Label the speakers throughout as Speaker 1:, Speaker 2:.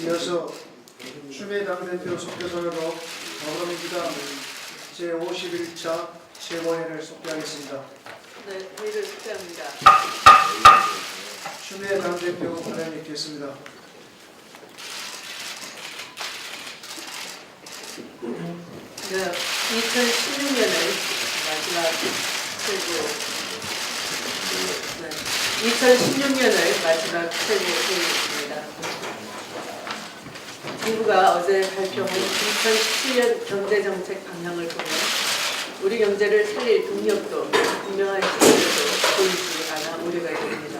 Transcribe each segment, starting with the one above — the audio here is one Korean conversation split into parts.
Speaker 1: 이어서 추미애 당대표 속표선언으로 더불어민주당 제51차 최고위원회를 속개하겠습니다.
Speaker 2: 네, 회의를 속개합니다.
Speaker 1: 추미애 당대표 발언이 있겠습니다.
Speaker 2: 네, 2016년을 마지막 최고 2016년을 마지막 최고 회의입니다. 정부가 어제 발표한 2017년 경제정책 방향을 보면 우리 경제를 살릴 동력도 분명한 시기도 보이지 않아 우려가 됩니다.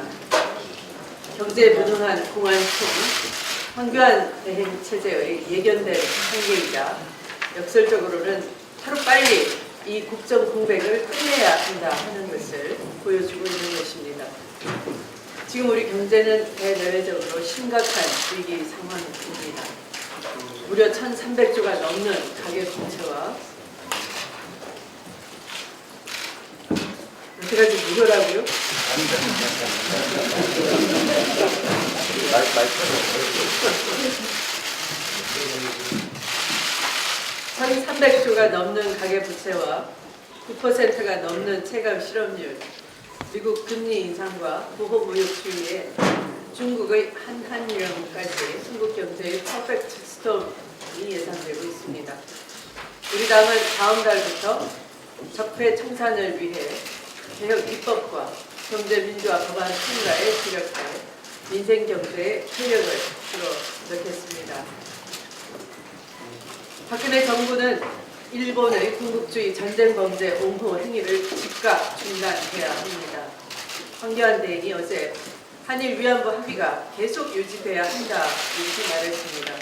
Speaker 2: 경제에 무능한 공안총, 황교안 대행 체제의 예견된 한계이자 역설적으로는 하루빨리 이 국정 공백을 끝내야 한다 하는 것을 보여주고 있는 것입니다. 지금 우리 경제는 대내외적으로 심각한 위기 상황입니다. 무려 1,300조가 넘는 가계부채와 어떻게까지 무료라고요? 1,300조가 넘는 가계부채와 9%가 넘는 체감 실업률, 미국 금리 인상과 보호무역주의에 중국의 한한령까지 한국 경제의 퍼펙트 스톰이 예상되고 있습니다. 우리 당은 다음 달부터 적폐 청산을 위해 개혁 입법과 경제민주화 법안 통과에 주력해 민생경제에 활력을 불어넣겠습니다. 박근혜 정부는 일본의 군국주의 전쟁범죄 옹호 행위를 즉각 중단해야 합니다. 황교안 대행이 어제 한일 위안부 합의가 계속 유지돼야 한다 이렇게 말했습니다.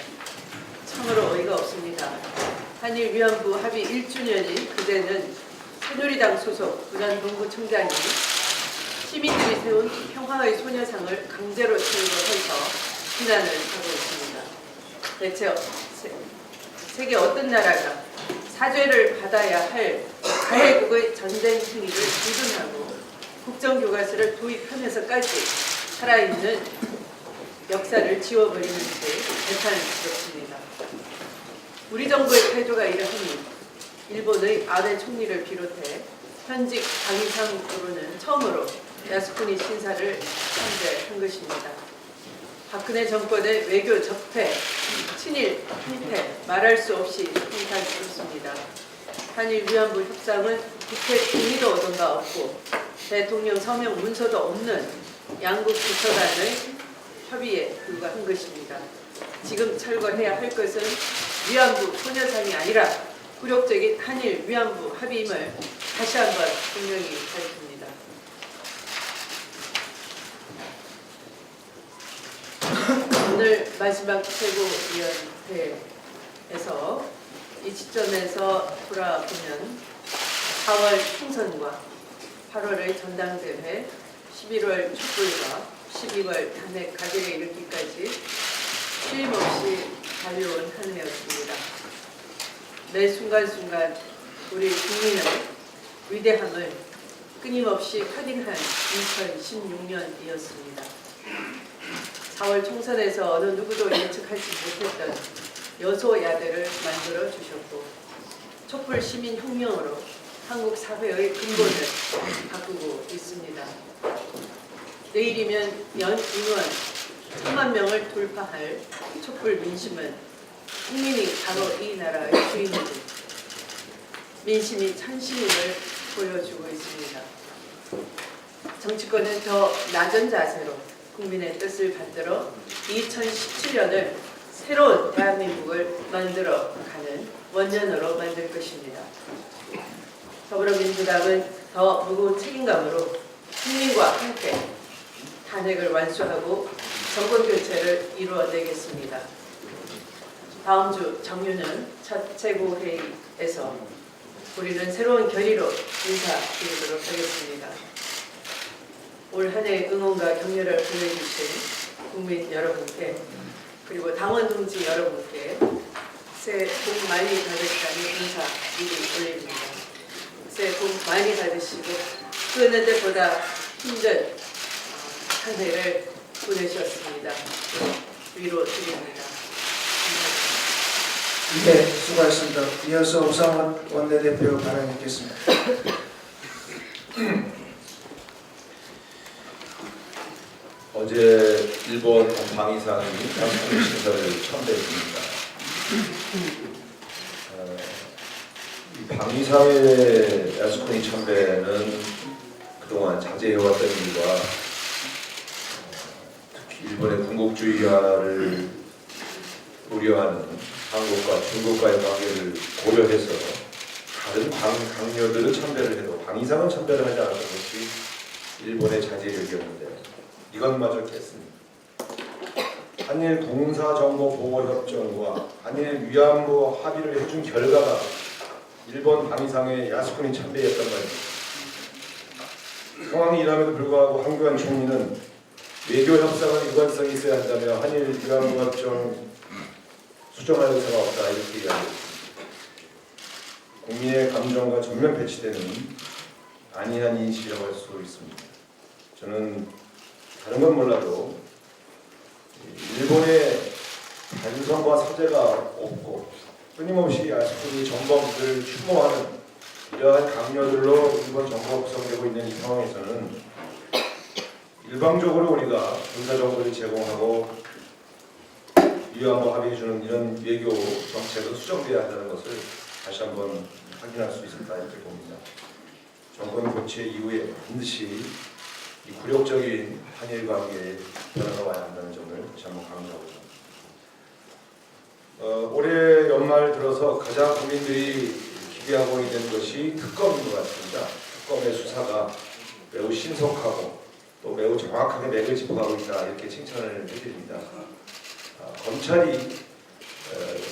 Speaker 2: 참으로 어이가 없습니다. 한일 위안부 합의 1주년인 그제는 새누리당 소속 부산동구청장이 시민들이 세운 평화의 소녀상을 강제로 철거해서 비난을 하고 있습니다. 대체 세계 어떤 나라가 사죄를 받아야 할 가해국의 전쟁 행위를 두둔하고 국정교과서를 도입하면서까지 살아있는 역사를 지워버리는지 재탄스럽습니다. 우리 정부의 태도가 이러하니 일본의 아베 총리를 비롯해 현직 당이상으로는 처음으로 야스쿠니 신사를 참배한 것입니다. 박근혜 정권의 외교 적폐, 친일 행태 말할 수 없이 행탄스럽습니다. 한일 위안부 협상은 국회 동의도 얻은 바 없고 대통령 서명 문서도 없는 양국 부처단의 협의에 불과한 것입니다. 지금 철거해야 할 것은 위안부 소녀상이 아니라 굴욕적인 한일 위안부 합의임을 다시 한번 분명히 밝힙니다. 오늘 마지막 최고위원회에서 이 시점에서 돌아보면 4월 총선과 8월의 전당대회, 11월 촛불과 12월 탄핵 가결에 이르기까지 쉼없이 달려온 한 해였습니다. 매 순간순간 우리 국민의 위대함을 끊임없이 확인한 2016년이었습니다. 4월 총선에서 어느 누구도 예측하지 못했던 여소야대를 만들어 주셨고 촛불 시민혁명으로 한국 사회의 근본을 바꾸고 있습니다. 내일이면 연 인원 1,000만 명을 돌파할 촛불 민심은 국민이 바로 이 나라의 주인입니다. 민심이 천신임을 보여주고 있습니다. 정치권은 더 낮은 자세로 국민의 뜻을 받들어 2017년을 새로운 대한민국을 만들어가는 원년으로 만들 것입니다. 더불어민주당은 더 무거운 책임감으로 국민과 함께 탄핵을 완수하고 정권교체를 이루어내겠습니다. 다음 주 정유는 첫 최고회의에서 우리는 새로운 결의로 인사드리도록 하겠습니다. 올 한 해 응원과 격려를 보내주신 국민 여러분께 그리고 당원 동지 여러분께 새해 복 많이 받으시라는 인사 미리 올립니다. 새해 복 많이 받으시고 그 어느 때보다 힘든 한 해를 보내셨습니다. 위로 드립니다.
Speaker 1: 네, 수고하셨습니다. 이어서 우상원 원내대표 발언 있겠습니다.
Speaker 3: 어제 일본 방위상이 야스쿠니 신사를 참배했습니다. 이 방위상의 야스쿠니 참배는 그동안 자제해왔던 일과 특히 일본의 군국주의화를 우려하는 한국과 중국과의 관계를 고려해서 다른 강요들은 참배를 해도 방위상은 참배를 하지 않았던 것이 일본의 자제력이었는데 이것마저 깼습니다. 한일 군사정보보호협정과 한일 위안부 합의를 해준 결과가 일본 방위상의 야스쿠니 참배였단 말입니다. 상황이 이럼에도 불구하고 황교안 총리는 외교 협상은 일관성이 있어야 한다며 한일 위안부 협정 수정할 의사가 없다 이렇게 이야기했습니다. 국민의 감정과 전면 배치되는 안이한 인식이라고 할 수 있습니다. 저는 다른 건 몰라도 일본의 반성과 사죄가 없고 끊임없이 야스쿠니 정범들을 추모하는 이러한 강요들로 일본 정부가 구성되고 있는 이 상황에서는 일방적으로 우리가 군사정보를 제공하고 위안부 합의해주는 이런 외교 정책은 수정돼야 한다는 것을 다시 한번 확인할 수 있을까 이렇게 봅니다. 정권 교체 이후에 반드시 이 굴욕적인 한일 관계에 변화가 와야 한다는 점을 다시 한번 강조하고 있습니다. 올해 연말 들어서 가장 국민들이 기대하고 있는 것이 특검인 것 같습니다. 특검의 수사가 매우 신속하고 또 매우 정확하게 맥을 짚어가고 있다 이렇게 칭찬을 해드립니다. 검찰이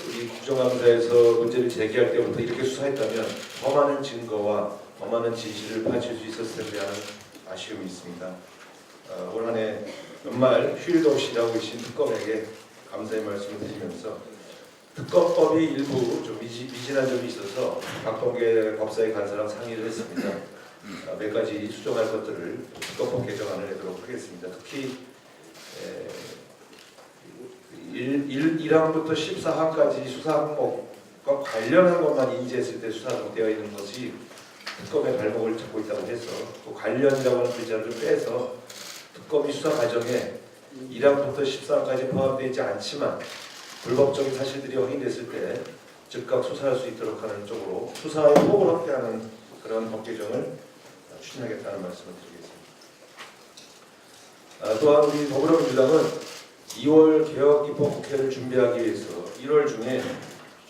Speaker 3: 우리 국정감사에서 문제를 제기할 때부터 이렇게 수사했다면 더 많은 증거와 더 많은 진실을 파헤칠 수 있었을 텐데 하는 아쉬움이 있습니다. 올 한 해 연말 휴일도 없이 일하고 계신 특검에게 감사의 말씀을 드리면서 특검법이 일부 좀 미진한 점이 있어서 박범계 법사위 간사랑 상의를 했습니다. 몇 가지 수정할 것들을 특검법 개정안을 내도록 하겠습니다. 특히 1항부터 14항까지 수사 항목과 관련한 것만 인지했을 때 수사가 되어 있는 것이 특검의 발목을 잡고 있다고 해서 또 관련이라고 하는 글자를 좀 빼서 특검이 수사 과정에 1항부터 14항까지 포함되어 있지 않지만 불법적인 사실들이 확인됐을 때 즉각 수사할 수 있도록 하는 쪽으로 수사의 폭을 확대하는 그런 법 개정을 추진하겠다는 말씀을 드리겠습니다. 또한 우리 더불어민주당은 2월 개혁입법 국회를 준비하기 위해서 1월 중에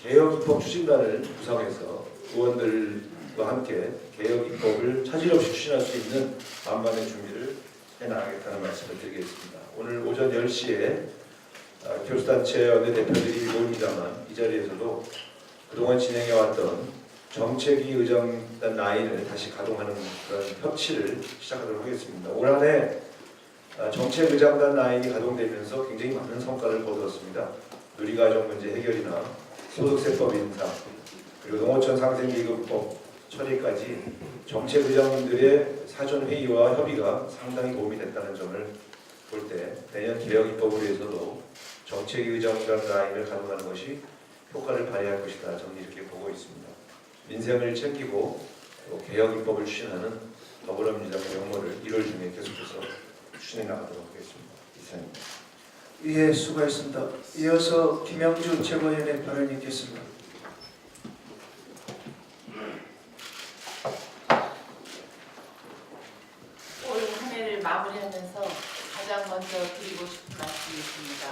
Speaker 3: 개혁입법 추진단을 구성해서 의원들과 함께 개혁입법을 차질 없이 추진할 수 있는 만반의 준비를 해나가겠다는 말씀을 드리겠습니다. 오늘 오전 10시에 교수단체 원내대표들이 모입니다만 이 자리에서도 그동안 진행해왔던 정책위 의장단 라인을 다시 가동하는 그런 협치를 시작하도록 하겠습니다. 올 한 해 정책의장단 라인이 가동되면서 굉장히 많은 성과를 거두었습니다. 누리과정 문제 해결이나 소득세법 인상, 그리고 농어촌 상생기금법 처리까지 정책의장님들의 사전회의와 협의가 상당히 도움이 됐다는 점을 볼 때 내년 개혁입법을 위해서도 정책의장단 라인을 가동하는 것이 효과를 발휘할 것이다. 저는 이렇게 보고 있습니다. 민생을 챙기고 또 개혁입법을 추진하는 더불어민주당의 역무를 1월 중에 계속해서 추진해 나가도록 하겠습니다. 이상입니다.
Speaker 1: 예, 수고하셨습니다. 이어서 김영주 최고위원의 발언이 있겠습니다.
Speaker 4: 올 한 해를 마무리하면서 가장 먼저 드리고 싶은 말씀이 있습니다.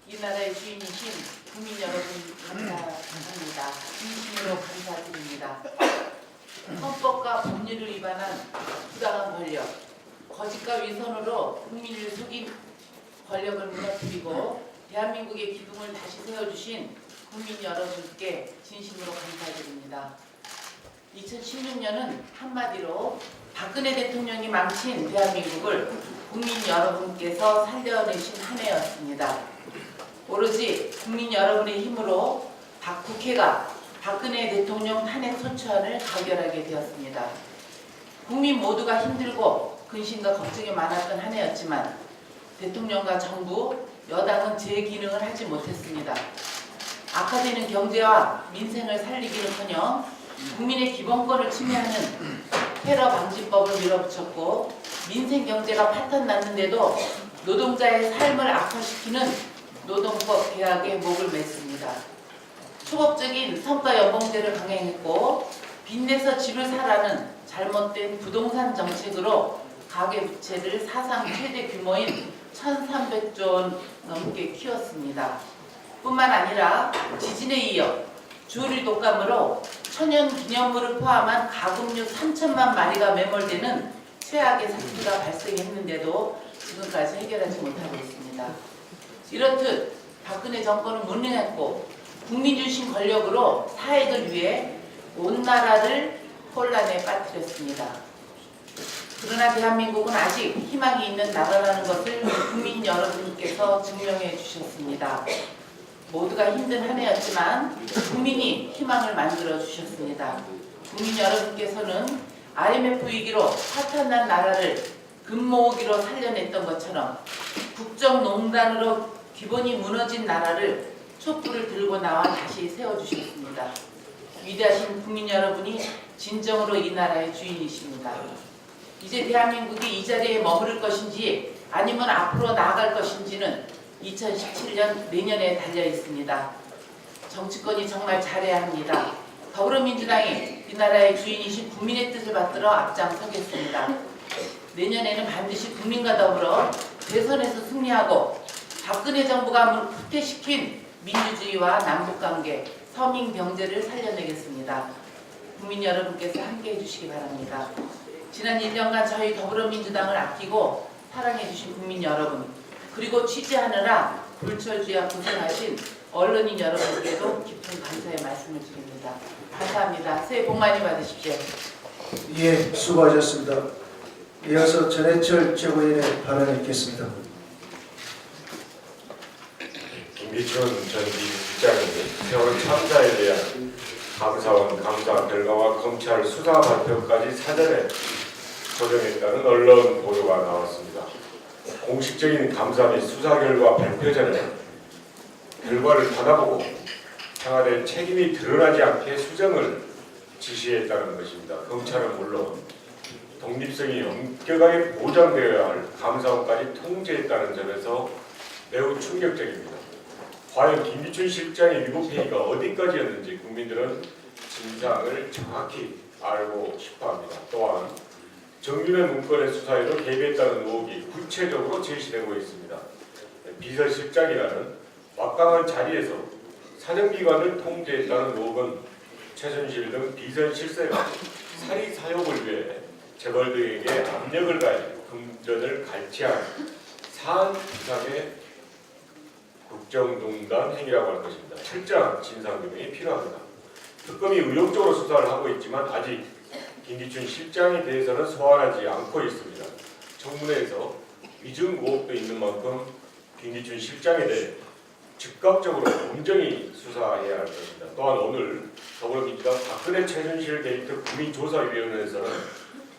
Speaker 4: 이 나라의 주인이신 국민 여러분 감사합니다. 진심으로 감사드립니다. 헌법과 법률을 위반한 부당한 권력, 거짓과 위선으로 국민을 속인 권력을 무너뜨리고 대한민국의 기둥을 다시 세워주신 국민 여러분께 진심으로 감사드립니다. 2016년은 한마디로 박근혜 대통령이 망친 대한민국을 국민 여러분께서 살려내신 한 해였습니다. 오로지 국민 여러분의 힘으로 국회가 박근혜 대통령 탄핵 소추안을 가결하게 되었습니다. 국민 모두가 힘들고 근심과 걱정이 많았던 한 해였지만 대통령과 정부 여당은 제 기능을 하지 못했습니다. 악화되는 경제와 민생을 살리기는커녕 국민의 기본권을 침해하는 테러 방지법을 밀어붙였고 민생 경제가 파탄 났는데도 노동자의 삶을 악화시키는 노동법 개혁에 목을 맸습니다. 초법적인 성과연봉제를 강행했고 빚내서 집을 사라는 잘못된 부동산 정책으로 가계부채를 사상 최대 규모인 1,300조 원 넘게 키웠습니다. 뿐만 아니라 지진에 이어 주우리 독감으로 천연기념물을 포함한 가금류 3천만 마리가 매몰되는 최악의 사태가 발생했는데도 지금까지 해결하지 못하고 있습니다. 이렇듯 박근혜 정권은 무능했고 국민 주신 권력으로 사익을 위해 온 나라를 혼란에 빠뜨렸습니다. 그러나 대한민국은 아직 희망이 있는 나라라는 것을 국민 여러분께서 증명해 주셨습니다. 모두가 힘든 한 해였지만 국민이 희망을 만들어 주셨습니다. 국민 여러분께서는 IMF 위기로 파탄난 나라를 금모으기로 살려냈던 것처럼 국정농단으로 기본이 무너진 나라를 촛불을 들고 나와 다시 세워주셨습니다. 위대하신 국민 여러분이 진정으로 이 나라의 주인이십니다. 이제 대한민국이 이 자리에 머무를 것인지 아니면 앞으로 나아갈 것인지는 2017년 내년에 달려 있습니다. 정치권이 정말 잘해야 합니다. 더불어민주당이 이 나라의 주인이신 국민의 뜻을 받들어 앞장서겠습니다. 내년에는 반드시 국민과 더불어 대선에서 승리하고 박근혜 정부가 후퇴시킨 민주주의와 남북관계, 서민 경제를 살려내겠습니다. 국민 여러분께서 함께해 주시기 바랍니다. 지난 1년간 저희 더불어민주당을 아끼고 사랑해 주신 국민 여러분, 그리고 취재하느라 불철주야 고생하신 언론인 여러분께도 깊은 감사의 말씀을 드립니다. 감사합니다. 새해 복 많이 받으십시오.
Speaker 1: 예, 수고하셨습니다. 이어서 전해철 최고위원의 발언을 읽겠습니다.
Speaker 5: 김기춘 전 비서실장이 세월 참사에 대한 감사원 감사 결과와 검찰 수사 발표까지 사전에 조정했다는 언론 보도가 나왔습니다. 공식적인 감사 및 수사 결과 발표 전에 결과를 받아보고 청와대 책임이 드러나지 않게 수정을 지시했다는 것입니다. 검찰은 물론 독립성이 엄격하게 보장되어야 할 감사원까지 통제했다는 점에서 매우 충격적입니다. 과연 김기춘 실장의 위법 행위가 어디까지였는지 국민들은 진상을 정확히 알고 싶어합니다. 또한 정윤회 문건의 수사에도 개입했다는 의혹이 구체적으로 제시되고 있습니다. 비서실장이라는 막강한 자리에서 사정기관을 통제했다는 의혹은 최순실 등 비선실세가 사리 사욕을 위해 재벌 등에게 압력을 가해 금전을 갈취한 사안 부상의 국정농단 행위라고 할 것입니다. 철저한 진상규명이 필요합니다. 특검이 의욕적으로 수사를 하고 있지만 아직 김기춘 실장에 대해서는 소환하지 않고 있습니다. 청문회에서 위증 의혹도 있는 만큼 김기춘 실장에 대해 즉각적으로 공정히 수사해야 할 것입니다. 또한 오늘 더불어민주당 박근혜 최순실 게이트 국민조사위원회에서는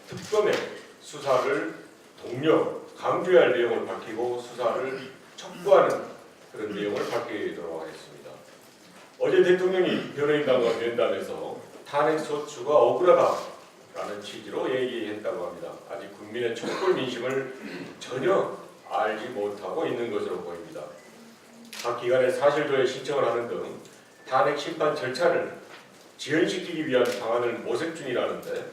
Speaker 5: 특검의 수사를 독려, 강조해야 할 내용을 밝히고 수사를 촉구하는 그런 내용을 밝히도록 하겠습니다. 어제 대통령이 변호인단과 면담에서 탄핵 소추가 억울하다라는 취지로 얘기했다고 합니다. 아직 국민의 촛불 민심을 전혀 알지 못하고 있는 것으로 보입니다. 각 기관에 사실조회 신청을 하는 등 탄핵 심판 절차를 지연시키기 위한 방안을 모색 중이라는데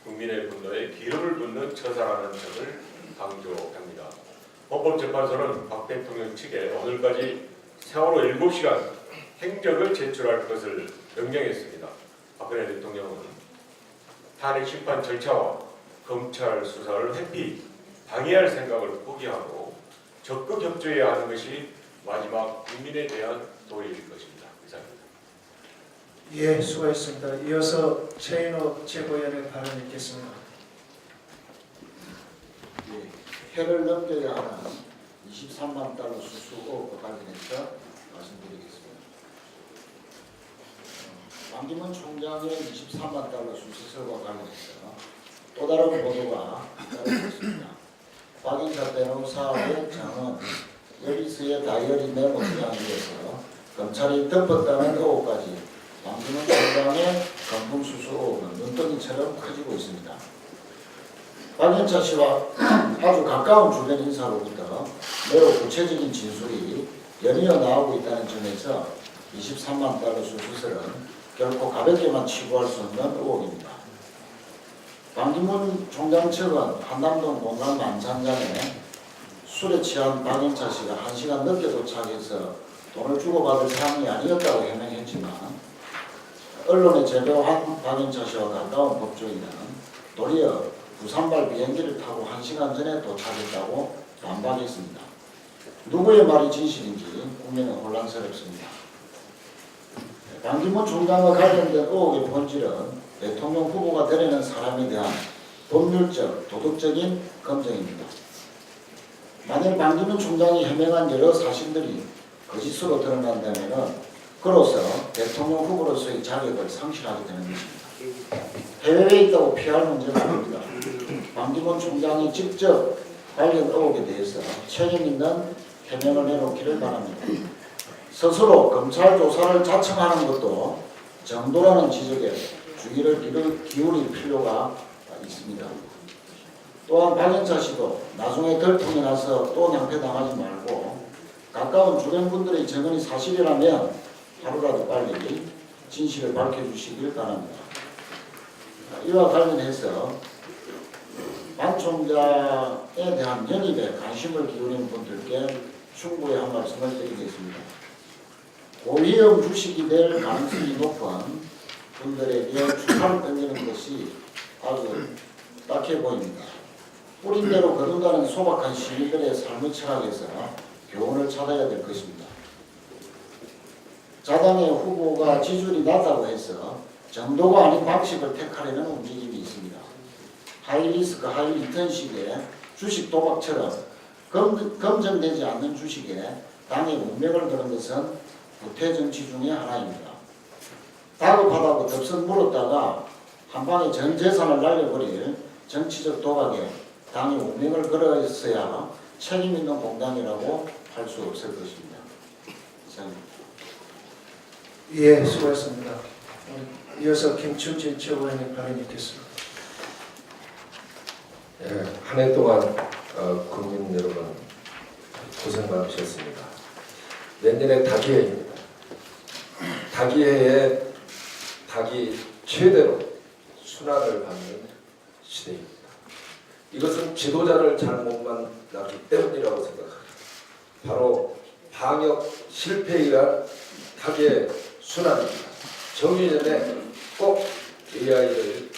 Speaker 5: 국민의 분노에 기름을 붓는 처사라는 점을 강조합니다. 헌법재판소는 박 대통령 측에 오늘까지 세월호 7시간 행적을 제출할 것을 명령했습니다. 박근혜 대통령은 탄핵 심판 절차와 검찰 수사를 회피, 방해할 생각을 포기하고 적극 협조해야 하는 것이 마지막 국민에 대한 도리일 것입니다. 이상입니다.
Speaker 1: 예, 수고했습니다. 이어서 최인호 최고위원의 발언을 읽겠습니다.
Speaker 6: 해를 넘겨야 하는 23만 달러 수수 의혹과 관련해서 말씀드리겠습니다. 왕기문 총장의 23만 달러 수수설과 관련해서 또 다른 보도가 따르고 있습니다. 박인사 변호사의 장은 여기서의 다이어리 메모 등장에서 검찰이 덮었다는 의혹까지 왕기문 총장의 건풍수수 의혹은 눈덩이처럼 커지고 있습니다. 박영차 씨와 아주 가까운 주변 인사로부터 매우 구체적인 진술이 연이어 나오고 있다는 점에서 23만 달러 수수설은 결코 가볍게만 치부할 수 없는 의혹입니다. 왕기문 총장 측은 한남동 공간 만찬장에 술에 취한 박영차 씨가 1시간 늦게 도착해서 돈을 주고받을 사항이 아니었다고 해명했지만 언론에 제보한 박영차 씨와 가까운 법조인은 도리어 부산발 비행기를 타고 1시간 전에 도착했다고 반박했습니다. 누구의 말이 진실인지 국민은 혼란스럽습니다. 왕기문 총장과 관련된 의혹의 본질은 대통령 후보가 되려는 사람에 대한 법률적, 도덕적인 검증입니다. 만일 왕기문 총장이 해명한 여러 사실들이 거짓으로 드러난다면 그로써 대통령 후보로서의 자격을 상실하게 되는 것입니다. 해외에 있다고 피할 문제는 아닙니다. 왕기문 총장이 직접 관련 의혹에 대해서 책임 있는 해명을 내놓기를 바랍니다. 스스로 검찰 조사를 자청하는 것도 정도라는 지적에 주의를 기울일 필요가 있습니다. 또한 박영차 씨도 나중에 덜통이 나서 또 낭패당하지 말고 가까운 주변 분들의 증언이 사실이라면 하루라도 빨리 진실을 밝혀주시길 바랍니다. 이와 관련해서 반 총장에 대한 연입에 관심을 기울이는 분들께 충고의 한 말씀을 드리겠습니다. 고위험 주식이 될 가능성이 높은 분들에게 주사를 던지는 것이 아주 딱해 보입니다. 뿌린 대로 거둔다는 소박한 시민들의 삶의 철학에서 교훈을 찾아야 될 것입니다. 자당의 후보가 지지율이 낮다고 해서 정도가 아닌 방식을 택하려는 움직임이 있습니다. 하이리스크 하이리턴식의 주식 도박처럼 검증되지 않는 주식에 당의 운명을 거는 것은 구태 정치 중의 하나입니다. 다급하다고 덥석 물었다가 한 방에 전 재산을 날려버릴 정치적 도박에 당의 운명을 걸었어야 책임 있는 공당이라고 할 수 없을 것입니다. 이상입니다.
Speaker 1: 예, 수고했습니다. 이어서 김춘진 최고위원님 발언이 있겠습니다.
Speaker 3: 한 해 동안 국민 여러분 고생 많으셨습니다. 내년에 닭이해입니다. 닭이해에 닭이 최대로 순환을 받는 시대입니다. 이것은 지도자를 잘못 만났기 때문이라고 생각합니다. 바로 방역 실패에 의한 닭의 순환입니다. 정유전에 꼭 AI를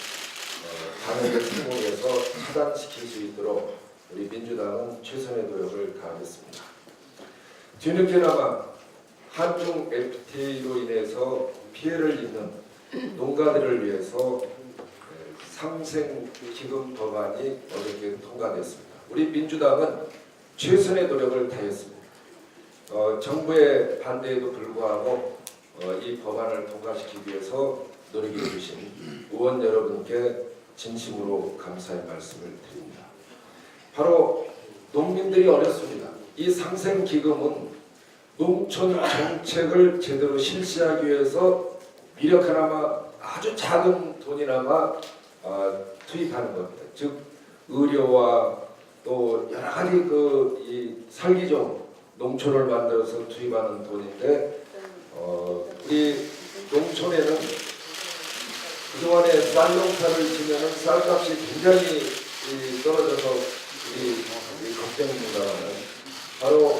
Speaker 3: 방역에 성공해서 차단시킬 수 있도록 우리 민주당은 최선의 노력을 다하겠습니다. 뒤늦게나마 한중 FTA로 인해서 피해를 입는 농가들을 위해서 상생기금 법안이 어저께 통과됐습니다. 우리 민주당은 최선의 노력을 다했습니다. 정부의 반대에도 불구하고 이 법안을 통과시키기 위해서 노력해 주신 의원 여러분께 진심으로 감사의 말씀을 드립니다. 바로 농민들이 어렵습니다. 이 상생기금은 농촌 정책을 제대로 실시하기 위해서 미력하나마 아주 작은 돈이나마 투입하는 겁니다. 즉 의료와 또 여러 가지 이 살기 좋은 농촌을 만들어서 투입하는 돈인데 우리 농촌에는 그동안에 쌀 농사를 지면은 쌀값이 굉장히 떨어져서 우리 걱정입니다만 바로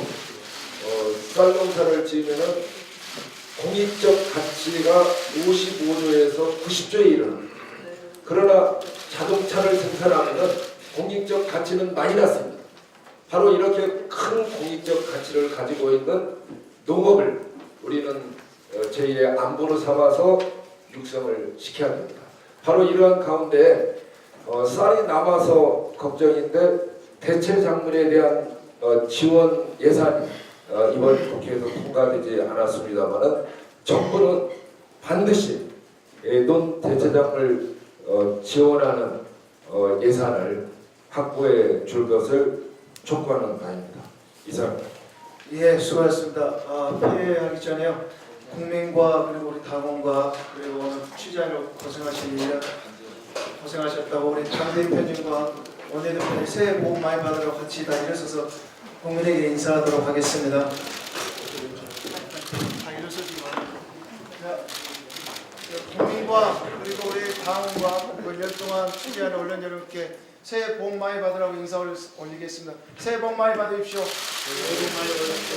Speaker 3: 쌀 농사를 지으면은 공익적 가치가 55조에서 90조에 이르는 그러나 자동차를 생산하면은 공익적 가치는 마이너스입니다. 바로 이렇게 큰 공익적 가치를 가지고 있는 농업을 우리는 제2의 안보로 삼아서 육성을 시켜야 됩니다. 바로 이러한 가운데 쌀이 남아서 걱정인데 대체 작물에 대한 지원 예산이 이번 국회에서 통과되지 않았습니다만은 정부는 반드시 논 대체 작물 지원하는 예산을 확보해 줄 것을 촉구하는 바입니다. 이상입니다.
Speaker 1: 예, 수고하셨습니다. 피해하기 전에요. 국민과 그리고 우리 당원과 그리고 오늘 취재하느라 고생하신 일 고생하셨다고 우리 당대표님과 원내대표님 새해 복 많이 받으라고 같이 다 일어서서 국민에게 인사하도록 하겠습니다. 국민과 그리고 우리 당원과 그리고 1년 동안 취재하는 언론 여러분께 새해 복 많이 받으라고 인사 올리겠습니다. 새해 복 많이 받으십시오. 새해 복 많이 받으십시오.